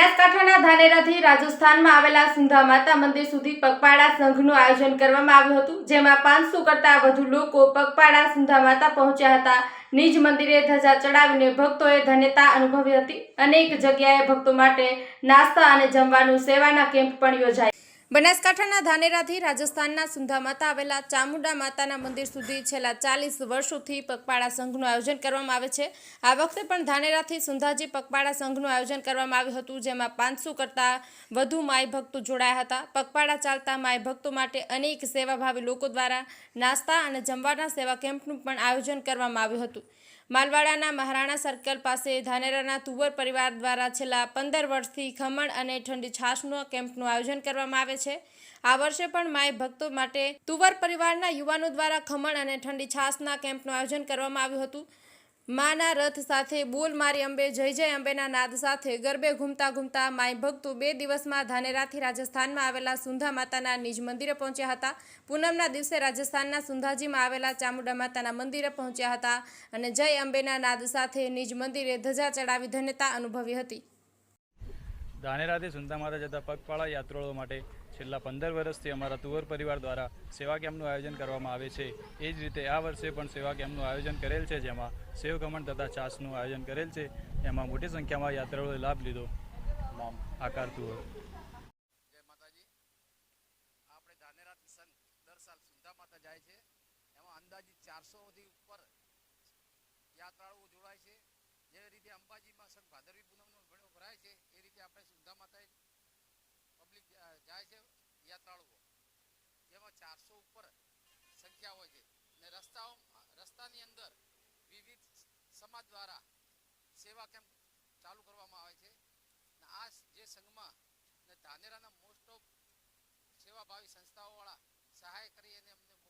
બનાસકાંઠાના ધાનેરાથી રાજસ્થાનમાં આવેલા સુંધા માતા મંદિર સુધી પગપાળા સંઘનું આયોજન કરવામાં આવ્યું હતું, જેમાં 500 કરતાં વધુ લોકો પગપાળા સુંધા માતા પહોંચ્યા હતા। નિજ મંદિરે ધજા ચડાવીને ભક્તોએ ધન્યતા અનુભવી હતી। અનેક જગ્યાએ ભક્તો માટે નાસ્તા અને જમવાનું સેવાના કેમ્પ પણ યોજાયા। બનાસકાંઠાના ધાનેરાથી રાજસ્થાનના સુંધા માતા આવેલા ચામુંડા માતાના મંદિર સુધી છેલ્લા 40 વર્ષોથી પગપાળા સંઘનું આયોજન કરવામાં આવે છે। આ વખતે પણ ધાનેરાથી સુંધાજી પગપાળા સંઘનું આયોજન કરવામાં આવ્યું હતું, જેમાં 500 કરતાં વધુ માઈ ભક્તો જોડાયા હતા। પગપાળા ચાલતા માઈ ભક્તો માટે અનેક સેવાભાવી લોકો દ્વારા નાસ્તા અને જમવાના સેવા કેમ્પનું પણ આયોજન કરવામાં આવ્યું હતું। માલવાડાના મહારાણા સર્કલ પાસે ધાનેરાના તુવર પરિવાર દ્વારા છેલ્લા 15 વર્ષથી ખમણ અને ઠંડી છાશના કેમ્પનું આયોજન કરવામાં આવે છે। આ વર્ષે પણ માઈ ભક્તો માટે તુવર પરિવારના યુવાનો દ્વારા ખમણ અને ઠંડી છાશના કેમ્પનું આયોજન કરવામાં આવ્યું હતું। માના રથ સાથે બોલ મારી અંબે જય જય અંબેના નાદ સાથે ગરબે ઘૂમતા ઘૂમતા માઈ ભક્તો 2 દિવસમાં ધાનેરાથી રાજસ્થાનમાં આવેલા સુંધા માતાના નિજ મંદિરે પહોંચ્યા હતા। પૂનમના દિવસે રાજસ્થાનના સુંધાજીમાં આવેલા ચામુંડા માતાના મંદિરે પહોંચ્યા હતા અને જય અંબેના નાદ સાથે નિજ મંદિરે ધજા ચડાવી ધન્યતા અનુભવી હતી। ધાનેરાથી સુંધા માતા જતા પગપાળા યાત્રાળુઓ માટે છેલ્લા 15 વર્ષથી અમારા તુવર પરિવાર દ્વારા સેવા કેમ્પનું આયોજન કરવામાં આવે છે। એ જ રીતે આ વર્ષે પણ સેવા કેમ્પનું આયોજન કરેલ છે, જેમાં સેવ ખમણ તથા છાશનું આયોજન કરેલ છે। એમાં મોટી સંખ્યામાં યાત્રાળુઓએ લાભ લીધો। આકાર તુવર। જય માતાજી। આપણે ધાનેરાથી સંઘ દર સાલ સુંધા માતા જાય છે, એમાં અંદાજિત 400થી ઉપર યાત્રાળુઓ જોડાય છે। જે રીતે અંબાજીમાં સંઘ ભાદરવી પૂનમનો ભેળો ભરાય છે, એ રીતે આપણે સુંધા માતાએ પબ્લિક જાય છે યાત્રાળુઓ, જેમાં 400 ઉપર સંખ્યા હોય છે ને રસ્તાની અંદર વિવિધ સમાજ દ્વારા સેવા કેમ્પ ચાલુ કરવામાં આવે છે। ને આ જે સંઘમાં ને ધાનેરાના મોસ્ટ ઓફ સેવાભાવી સંસ્થાઓવાળા સહાય કરી અને અમને